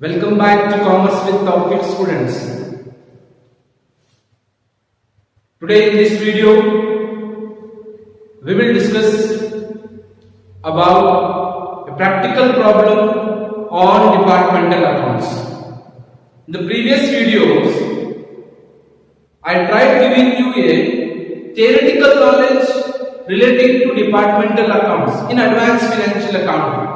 Welcome back to Commerce with Tawfiq students. Today in this video, we will discuss about a practical problem on departmental accounts. In the previous videos, I tried giving you a theoretical knowledge relating to departmental accounts in advanced financial accounting.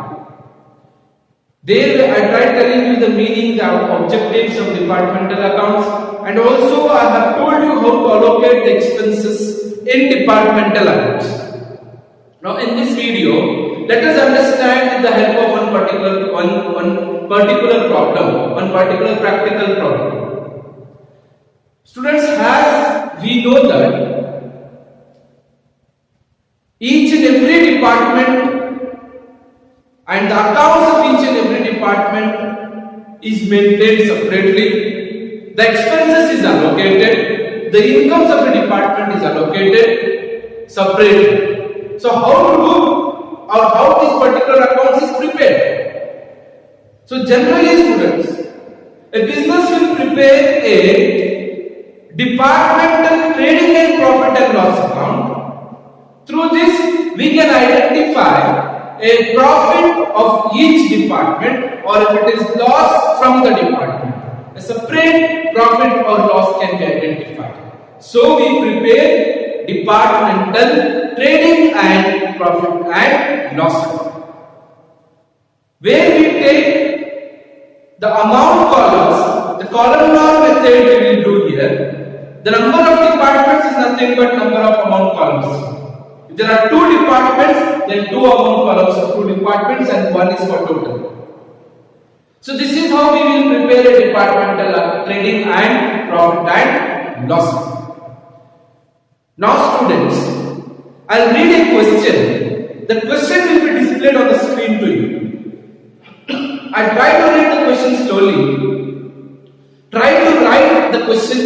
There I tried telling you the meaning, the objectives of departmental accounts, and also I have told you how to allocate the expenses in departmental accounts. Now in this video, let us understand with the help of one particular problem, one particular practical problem. Students, as we know that each and every department and the accounts of each and every department is maintained separately. The expenses is allocated. The incomes of the department is allocated separately. So how to do or how this particular accounts is prepared? So generally students, a business will prepare a departmental trading and profit and loss account. Through this we can identify a profit of each department, or if it is loss from the department, a separate profit or loss can be identified. So we prepare departmental trading and profit and loss account, where we take the amount columns, the columnar method we will do here. The number of departments is nothing but number of amount columns. If there are two departments, then two amount columns of two departments and one is for total. So this is how we will prepare a departmental trading and profit and loss. Now students, I'll read a question. The question will be displayed on the screen to you. I'll try to read the question slowly. Try to write the question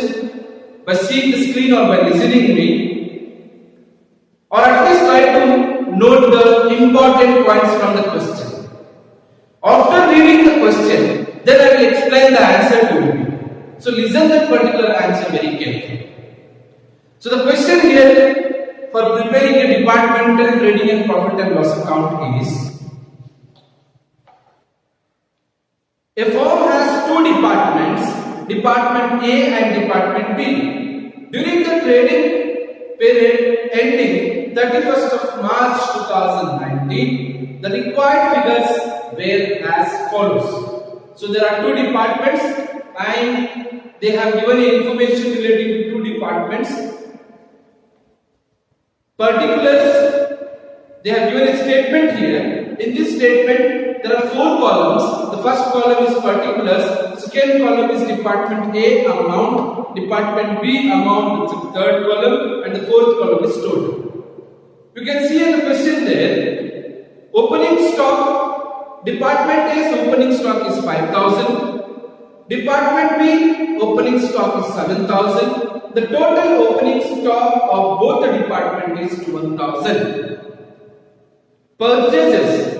by seeing the screen or by listening me. Or at least try to note the important points from the question. After reading the question, then I will explain the answer to you. So listen that particular answer very carefully. So the question here for preparing a departmental trading and profit and loss account is: a firm has two departments, Department A and Department B. During the trading period ending 31st of March 2019, the required figures were as follows. So there are two departments and they have given information relating to two departments. Particulars, they have given a statement here. In this statement, there are four columns. The first column is particulars, second column is Department A amount, Department B amount, it's the third column, and the fourth column is total. You can see in the question there, opening stock, Department A's opening stock is 5,000, Department B opening stock is 7,000, the total opening stock of both the department is 1,000. Purchases,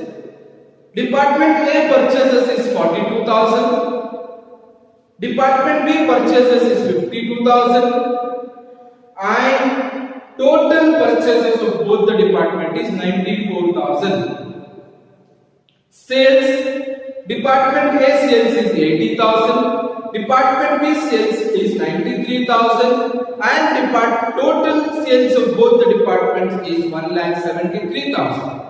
Department A purchases is 42,000, Department B purchases is 52,000, and total purchases of both the department is 94,000. Sales, Department A sales is 80,000, Department B sales is 93,000, and total sales of both the departments is 1,73,000.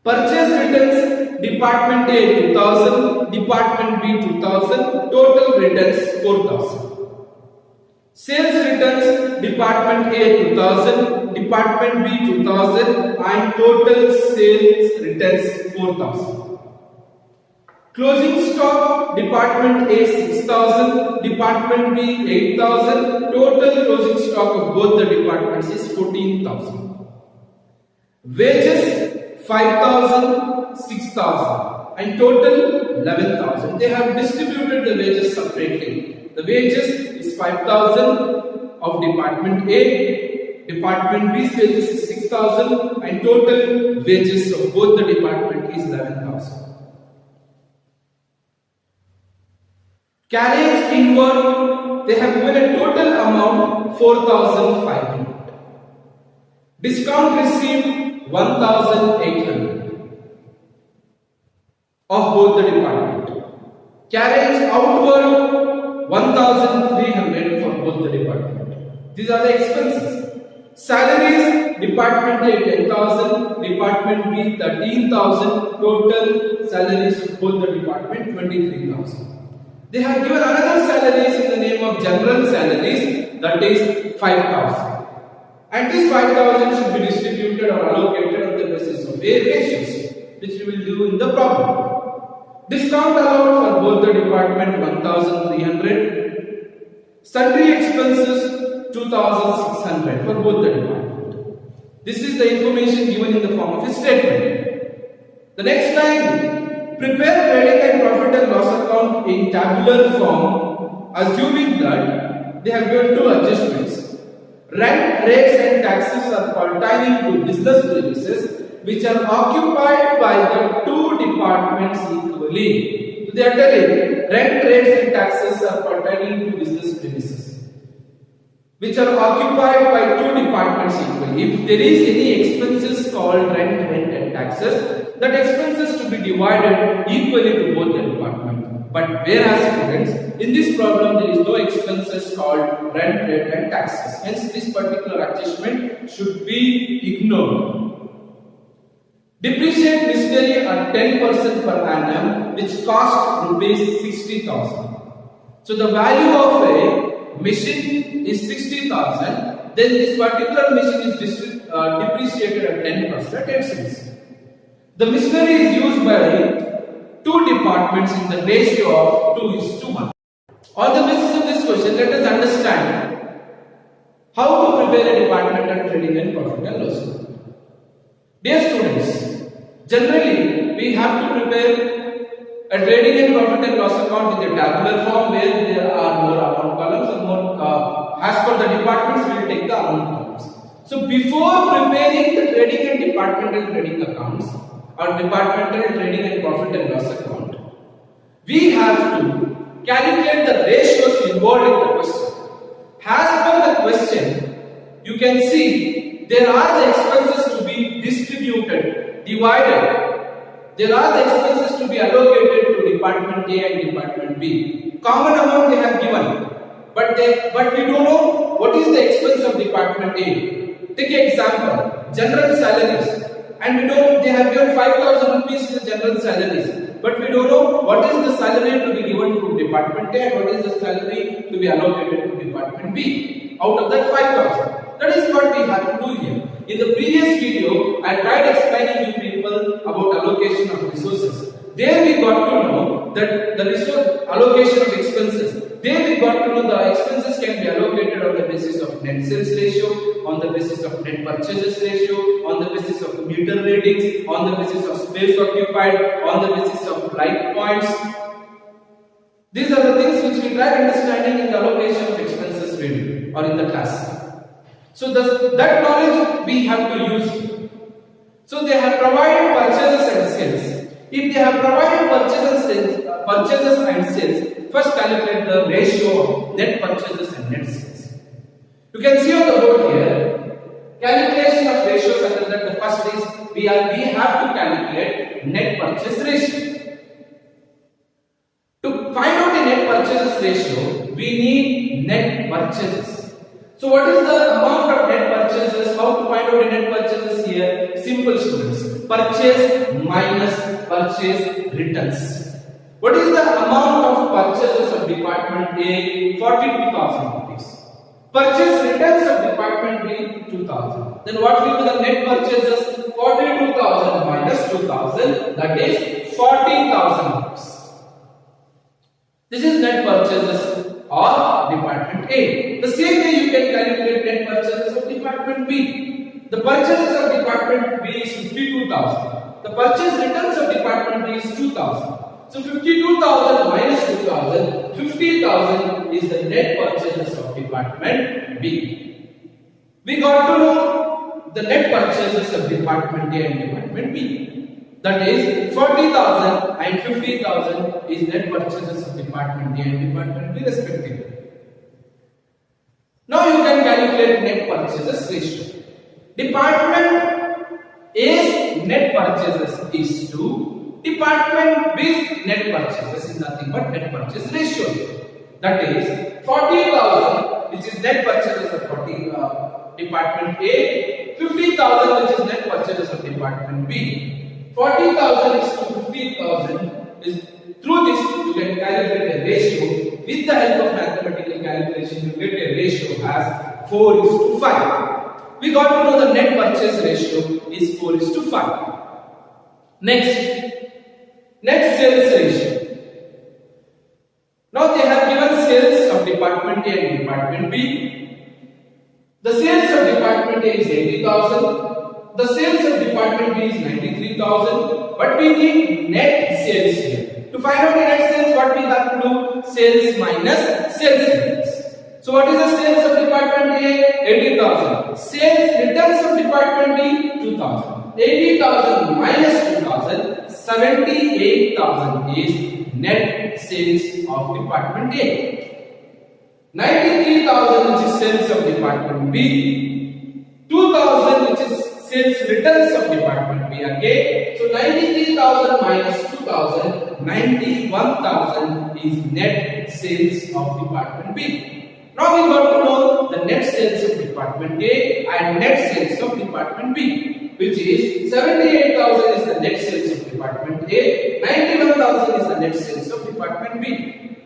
Purchase returns, Department A 2,000, Department B 2,000, total returns 4,000. Sales returns, Department A 2,000, Department B 2,000, and total sales returns 4,000. Closing stock, Department A 6,000, Department B 8,000, total closing stock of both the departments is 14,000. Wages, 5,000, 6,000, and total 11,000. They have distributed the wages separately. The wages is 5,000 of Department A, Department B's wages is 6,000, and total wages of both the department is 11,000. Carriage inward, they have given a total amount 4,500. Discount received 1,800 of both the department. Carriage outward 1,300 for both the department. These are the expenses. Salaries, department A 10,000, department B 13,000, total salaries of both the department 23,000. They have given another salaries in the name of general salaries, that is 5,000. And this 5,000 should be distributed or allocated on the basis of A ratios, which we will do in the problem. Discount allowed for both the department 1,300. Sundry expenses 2,600 for both the department. This is the information given in the form of a statement. The next line, prepare trading and profit and loss account in tabular form, assuming that they have given two adjustments. Rent, rates and taxes are pertaining to business premises which are occupied by the two departments equally. So they are telling rent, rates and taxes are pertaining to business premises which are occupied by two departments equally. If there is any expenses called rent, and taxes, that expenses to be divided equally to both the department. But whereas students, in this problem there is no expenses called rent, rate and taxes. Hence this particular adjustment should be ignored. Depreciate machinery at 10% per annum, which cost rupees 60,000. So the value of a machine is 60,000. Then this particular machine is depreciated at 10%. Hence, the machinery is used by two departments in the ratio of 2:1. On the basis of this question, let us understand how to prepare a departmental trading and profit and loss account. Dear students, generally we have to prepare a trading and profit and loss account in a tabular form where there are more amount columns and more as per the departments we will take the amount columns. So before preparing the trading and departmental trading accounts or departmental trading and profit and loss account, we have to calculate the ratios involved in the question. As per the question, you can see there are the expenses to be distributed, divided. There are the expenses to be allocated to department A and department B. Common amount they have given, but we don't know what is the expense of department A. Take an example, general salaries, and they have given 5,000 rupees in general salaries, but we don't know what is the salary to be given to department A and what is the salary to be allocated to department B out of that 5,000. That is what we have to do here. In the previous video, I tried explaining to people about allocation of resources. There we got to know that the resource allocation of expenses. There we got to know the expenses can be allocated on the basis of net sales ratio, on the basis of net purchases ratio, on the basis of meter readings, on the basis of space occupied, on the basis of light points. These are the things which we tried understanding in the allocation of expenses video or in the class. So that knowledge we have to use. So they have provided purchases and sales. If they have provided purchases and sales, first calculate the ratio of net purchases and net sales. You can see on the board here, calculation of ratios under that. The first is we have to calculate net purchase ratio. To find out the net purchases ratio, we need net purchases. So what is the amount of net purchases? How to find out the net purchases here? Simple, students. Purchase minus purchase returns. What is the amount of purchases of department A? 42,000 rupees. Purchase returns of department B 2,000. Then what will be the net purchases? 42,000 minus 2,000, that is 40,000 rupees. This is net purchases of department A. The same way you can calculate net purchases of department B. The purchases of department B is 52,000. The purchase returns of department B is 2,000. So 52,000 minus 2,000, 50,000 is the net purchases of department B. We got to know the net purchases of department A and department B. That is 40,000 and 50,000 is net purchases of department A and department B respectively. Now you can calculate net purchases ratio. Department A's net purchases is 2. Department B's net purchases is nothing but net purchase ratio. That is 40,000 which is net purchases of department A, 50,000 which is net purchases of department B. 40,000 is to 50,000 is through this you can calculate a ratio. With the help of mathematical calculation you get a ratio as 4:5. We got to know the net purchase ratio is 4:5. Next sales ratio. Now they have given sales of department A and department B. The sales of department A is 80,000. The sales of department B is 93,000. But we need net sales here. To find out the net sales, what we have to do? Sales minus sales returns. So what is the sales of department A? 80,000. Sales returns of department B? 2,000. 80,000 minus 2,000, 78,000 is net sales of department A. 93,000 which is sales of department B. 2,000 which is sales returns of department B again. So 93,000 minus 2,000, 91,000 is net sales of department B. Now we got to know the net sales of department A and net sales of department B, which is 78,000 is the net sales of department A, 91,000 is the net sales of department B.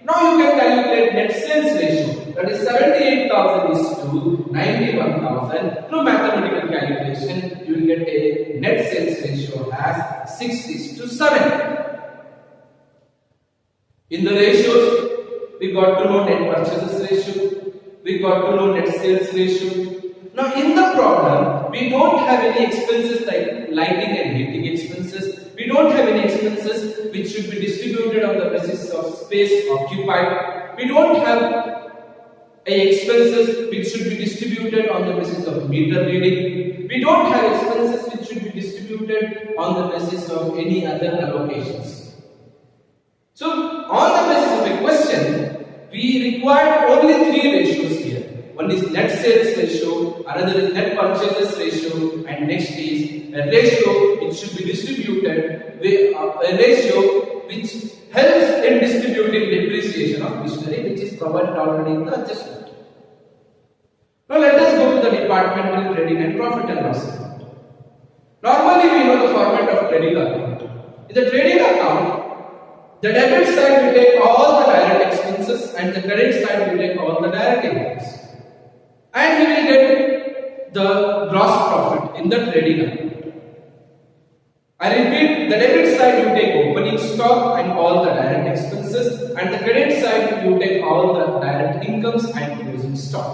Now you can calculate net sales ratio, that is 78,000 is to 91,000. Through mathematical calculation you will get a net sales ratio as 6:7. In the ratios we got to know net purchases ratio, we got to know net sales ratio. Now in the problem we don't have any expenses like lighting and heating expenses. We don't have any expenses which should be distributed on the basis of space occupied. We don't have expenses which should be distributed on the basis of meter reading. We don't have expenses which should be distributed on the basis of any other allocations. So on the basis of a question, we require only 3 ratios here. One is net sales ratio, another is net purchases ratio, and next is a ratio which should be distributed, a ratio which helps in distributing depreciation of machinery, which is provided already in the adjustment. Now let us go to the departmental trading and profit and loss account. Normally we know the format of trading account. In the trading account, the debit side will take all the direct expenses and the credit side will take all the direct incomes. And we will get the gross profit in the trading account. I repeat, the debit side you take opening stock and all the direct expenses, and the credit side you take all the direct incomes and closing stock.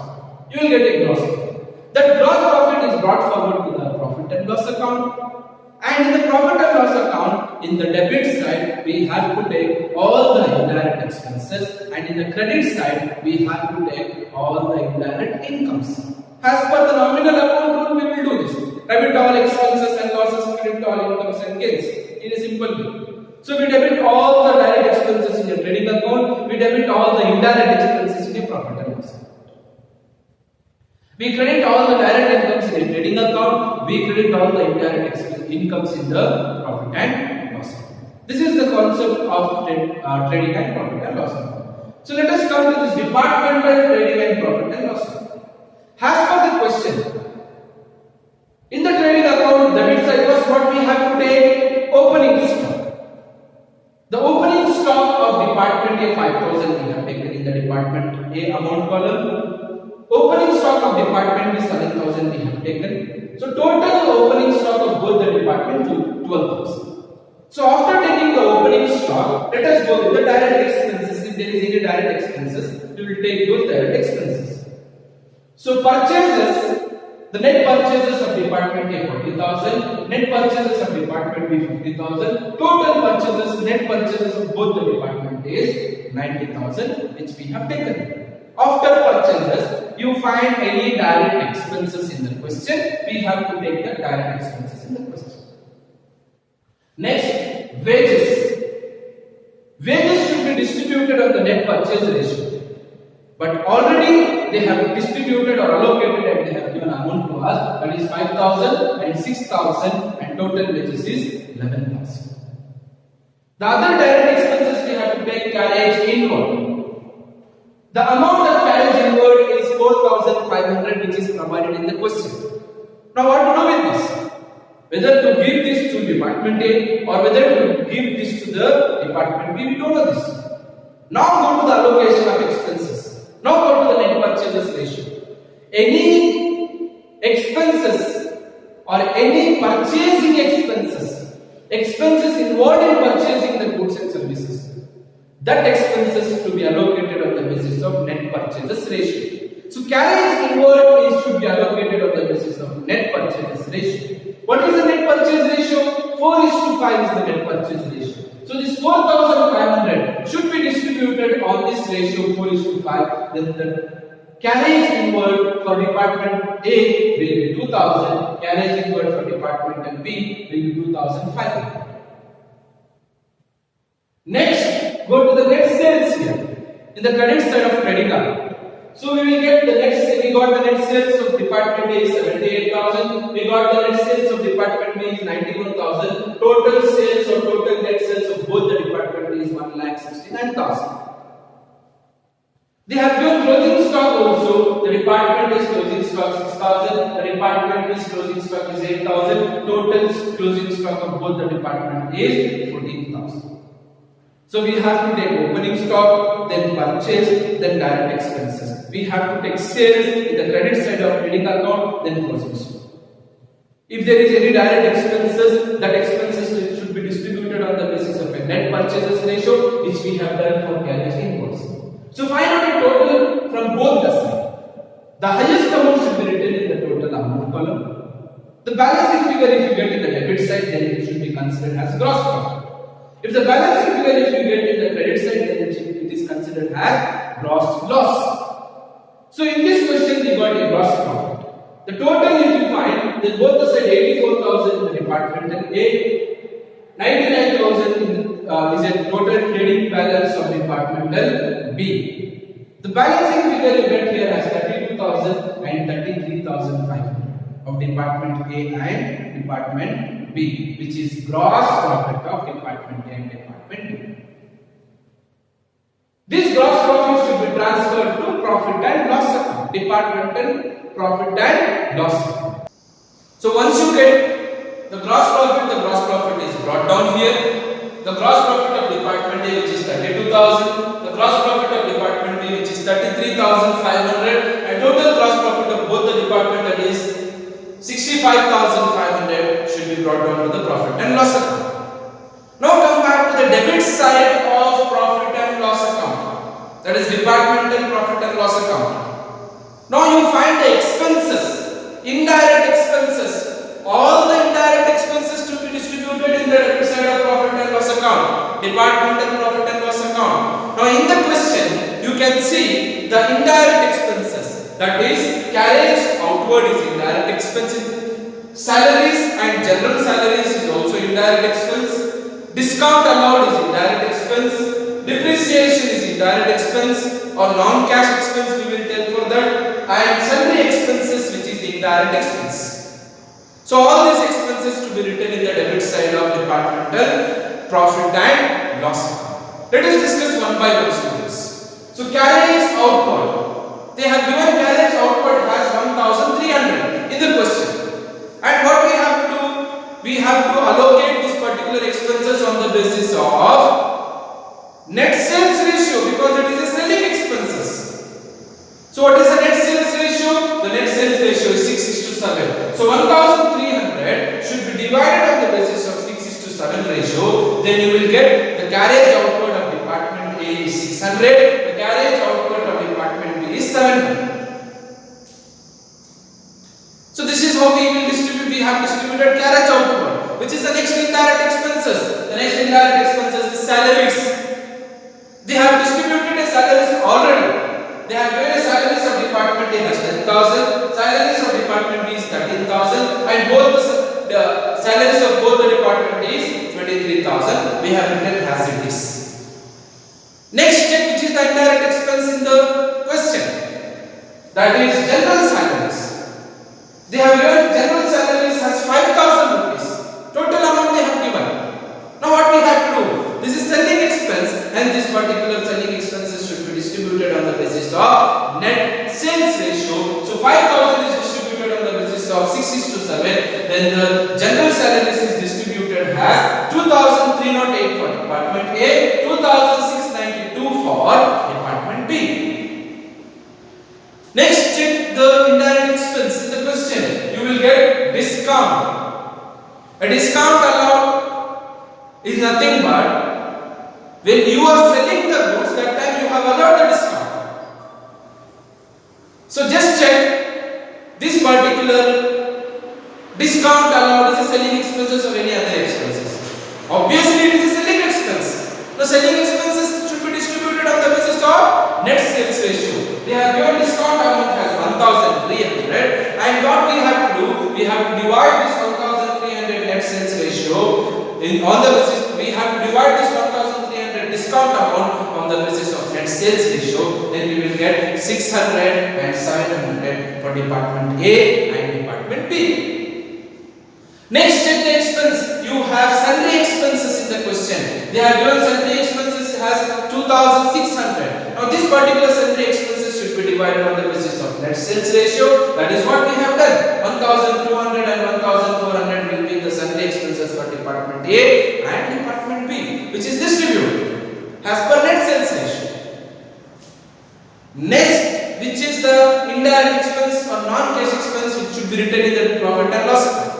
You will get a gross profit. That gross profit is brought forward to the profit and loss account. And in the profit and loss account, in the debit side, we have to take all the indirect expenses, and in the credit side, we have to take all the indirect incomes. As per the nominal account rule, we will do this. Debit all expenses and losses, credit all incomes and gains. In a simple way. So we debit all the direct expenses in the trading account, we debit all the indirect expenses in the profit and loss account. We credit all the direct incomes in the trading account, we credit all the indirect incomes in the profit and loss account. This is the concept of trading and profit and loss account. So let us come to this departmental trading and profit and loss account. As per the question, in the trading account, debit side first what we have to take? Opening stock. The opening stock of department A 5,000 we have taken in the department A amount column. Opening stock of department B 7,000 we have taken. So total opening stock of both the department to 12,000. So after taking the opening stock, let us go with the direct expenses. If there is any direct expenses, we will take those direct expenses. So purchases, the net purchases of department A 40,000, net purchases of department B 50,000, total purchases, net purchases of both the department is 90,000, which we have taken. After purchases, you find any direct expenses in the question, we have to take the direct expenses in the question. Next, wages. Wages should be distributed on the net purchase ratio. But already they have distributed or allocated and they have given amount to us, that is 5,000 and 6,000, and total wages is 11,000. The other direct expenses we have to take carriage inward. The amount of carriage inward is 4,500, which is provided in the question. Now what to do with this? Whether to give this to department A or whether to give this to the department B, we don't know this. Now go to the allocation of expenses. Now go to the net purchases ratio. Any expenses or any purchasing expenses involved in purchasing the goods and services, that expenses to be allocated on the basis of net purchases ratio. So carriage inward should be allocated on the basis of net purchases ratio. What is the net purchase ratio? 4:5 is the net purchase ratio. So this 4,500 should be distributed on this ratio 4:5. Then the carriage inward for department A will be 2,000. Carriage inward for department B will be 2,500. Next, go to the net sales here in the credit side of credit card. So we will get the next. We got the net sales of department A is 78,000. We got the net sales of department B is 91,000. Total sales or total net sales of both the department is 1,69,000. They have given closing stock also. The department is closing stock 6,000. The department B's closing stock is 8,000. Total closing stock of both the department is 14,000. So we have to take opening stock, then purchase, then direct expenses. We have to take sales in the credit side of trading account, then closing stock. If there is any direct expenses, that expenses should be distributed on the basis of a net purchases ratio, which we have done for carriage inwards. So find out a total from both the sides. The highest amount should be written in the total amount column. The balancing figure, if you get in the debit side, then it should be considered as gross profit. If the balancing figure, if you get in the credit side, then it is considered as gross loss. So in this question, we got a gross profit. The total, if you find, then both the side 84,000 in the departmental A, 99,000 is a total trading balance of departmental B. The balancing figure you get here as 32,000 and 33,500 of department A and department B, which is gross profit of department A and department B. This gross profit should be transferred to profit and loss account, departmental profit and loss account. So once you get the gross profit is brought down here. The gross profit of department A, which is 32,000, the gross profit of department B, which is 33,500, and total gross profit of both the department, that is 65,500, should be brought down to the profit and loss account. Now come back to the debit side of profit and loss account, that is departmental profit and loss account. Now you find the expenses, indirect expenses, all the indirect expenses to be distributed in the debit side of profit and loss account, departmental profit and loss account. Now in the question you can see the indirect expenses, that is carriage outward is indirect expenses, salaries and general salaries is also indirect expense, discount allowed is indirect expense, depreciation is indirect expense or non-cash expense we will tell for that, and sundry expenses which is indirect expense. So all these expenses to be written in the debit side of departmental profit and loss account. Let us discuss one by one, students. So carriage outward, they have given carriage outward as 1,300 in the question, and what we have to do, we have to allocate this particular expenses on the basis of net sales ratio, because it is a selling expenses. So what is the net sales ratio? The net sales ratio is 6:7. So 1,300 should be divided on the basis of 6:7 ratio. Then you will get the carriage outward of department A is 600. The carriage outward of department B is 700. So this is how we will distribute. We have distributed carriage outward, which is the next indirect expenses. The next indirect expenses is salaries. They have distributed the salaries already. They have given the salaries of department A as 10,000, salaries of department B is 13,000, and both the salaries of both the department is 10,000 we have written as it is. Next check which is the indirect expense in the question, that is general salaries. They have given general salaries as 5,000 rupees. Total amount they have given. Now what we have to do? This is selling expense and this particular selling expenses should be distributed on the basis of net sales ratio. So 5,000 is distributed on the basis of 6:7. Then the general salaries is distributed as 2,308 for department A, 2,692 for department B. Next, check the indirect expense in the question. You will get discount. A discount allowed is nothing but when you are selling the goods, that time you have allowed the discount. So just check this particular discount allowed is the selling expenses of any other expenses. Obviously it is a selling expense. The selling expenses should be distributed on the basis of net sales ratio. They have given discount amount as 1,300, and what we have to do, we have to divide this 1,300 net sales ratio on the basis, we have to divide this 1,300 discount amount on the basis of net sales ratio. Then we will get 600 and 700 for department A and department B. Next, check the expense. You have sundry expenses in the question. They have given sundry expenses as 2,600. Now this particular sundry expenses should be divided on the basis of net sales ratio. That is what we have done. 1,200 and 1,400 will be the sundry expenses for department A and department B, which is distributed as per net sales ratio. Next, which is the indirect expense or non-cash expense, which should be written in the profit and loss account.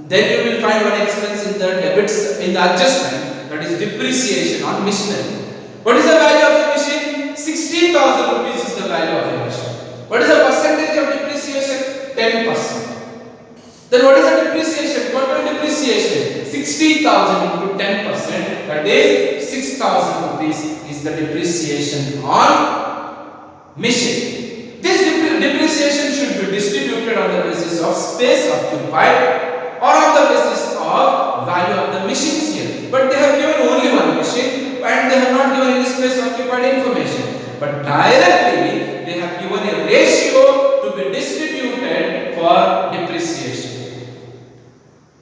Then you will find one expense in the debits in the adjustment, that is depreciation on machinery. What is the value of the machine? 16,000 rupees is the value of the machine. What is the percentage of depreciation? 10%. Then what is the depreciation? Total depreciation 60,000 into 10%, that is 6,000 rupees is the depreciation on machine. This depreciation should be distributed on the basis of space occupied or on the basis of value of the machines here. But they have given only one machine and they have not given any space occupied information. But directly they have given a ratio to be distributed for depreciation.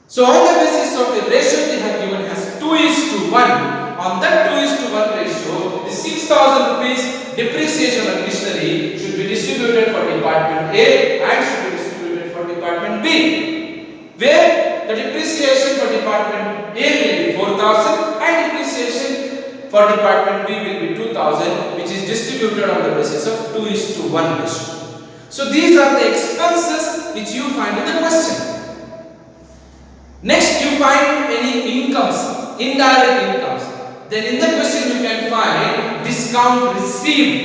So on the basis of the ratio they have given as 2:1. On that 2:1 ratio, the 6,000 rupees depreciation on machinery should be distributed for department A and should be distributed for department B, where the depreciation for department A will be 4,000 and depreciation for department B will be 2,000, which is distributed on the basis of 2:1 ratio. So these are the expenses which you find in the question. Next, you find any incomes, indirect incomes. Then in the question you can find discount received.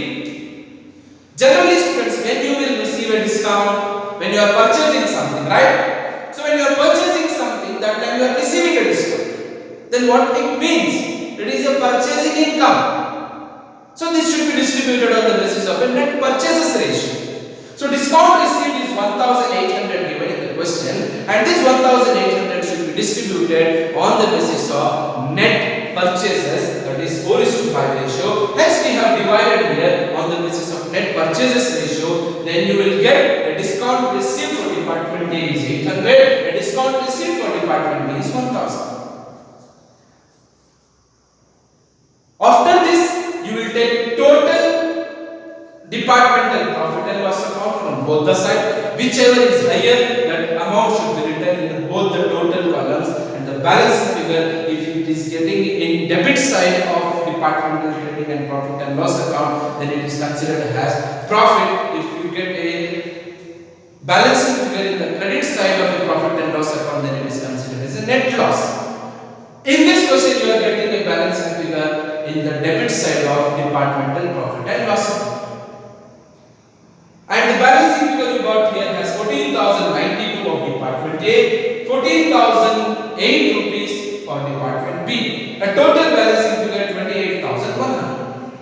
Generally students, when you will receive a discount, when you are purchasing something, right? So when you are purchasing something, that time you are receiving a discount. Then what it means? It is a purchasing income. So this should be distributed on the basis of a net purchases ratio. So discount received is 1,800 given in the question, and this 1,800 should be distributed on the basis of net purchases, that is 4:5 ratio. Hence we have divided here on the basis of net purchases ratio. Then you will get a discount received for department A is 800, a discount received for department B is 1,000. After this, you will take total departmental profit and loss account from both the sides. Whichever is higher, that amount should be written in both the total columns, and the balance figure, if it is getting in debit side of departmental trading and profit and loss account, then it is considered as profit. If you get a balancing figure in the credit side of the profit and loss account, then it is considered as a net loss. In this question, you are getting a balancing figure in the debit side of departmental profit and loss account. And the balancing figure you got here has 14,092 of department A, 14,008 rupees for department B. A total balancing figure 28,100,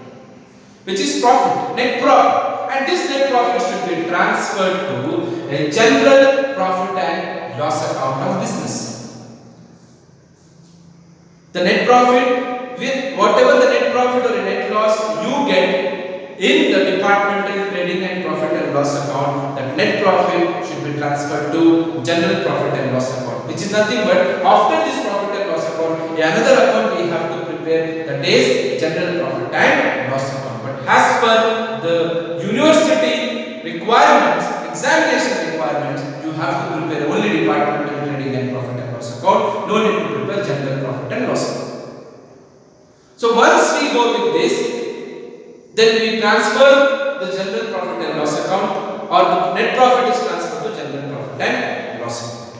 which is profit, net profit. And this net profit should be transferred to a general profit and loss account of business. The net profit, with whatever the net profit or net loss you get in the departmental trading and profit and loss account, that net profit should be transferred to general profit and loss account, which is nothing but after this profit and loss account, another account we have to prepare, that is general profit and loss account. But as per the university requirements, examination requirements, you have to prepare only departmental trading and profit and loss account. No need to prepare general profit and loss account. So once we go with this, then we transfer the general profit and loss account, or the net profit is transferred to general profit and loss account.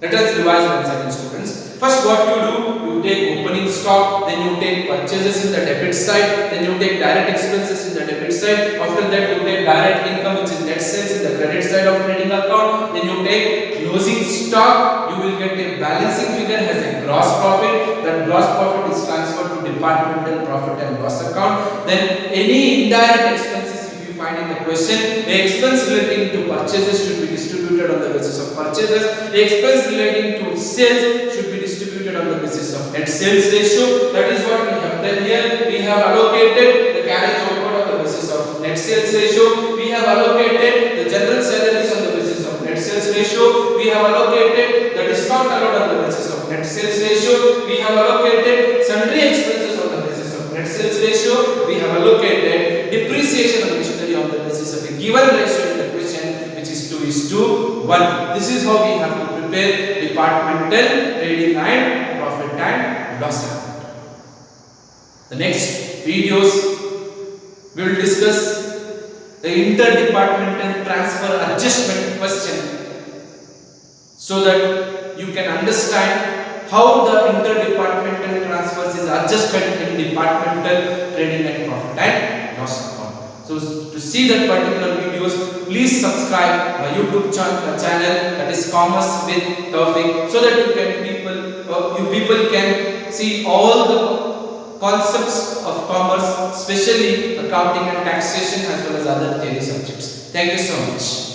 Let us revise once again, students. First, what you do, you take opening stock, then you take purchases in the debit side, then you take direct expenses in the debit side. After that, you take direct income, which is net sales, in the credit side of trading account. Then you take closing stock. You will get a balancing figure as a gross profit. That gross profit is transferred to departmental profit and loss account. Then any indirect expenses find in the question, the expense relating to purchases should be distributed on the basis of purchases. The expense relating to sales should be distributed on the basis of net sales ratio. That is what we have done here. We have allocated the carriage over on the basis of net sales ratio. We have allocated the general salaries on the basis of net sales ratio. We have allocated the discount allowed on the basis of net sales ratio. We have allocated sundry expenses on the basis of net sales ratio. We have allocated depreciation on the basis of a given ratio in the question, which is 2:1. This is how we have to prepare departmental trading and profit and loss account. The next videos we will discuss the interdepartmental transfer adjustment question, so that you can understand how the interdepartmental transfers is adjusted in departmental trading and profit and loss account. So to see that particular videos, please subscribe my YouTube channel, that is Commerce with Tawfiq, so that you people can see all the concepts of commerce, especially accounting and taxation, as well as other theory subjects. Thank you so much.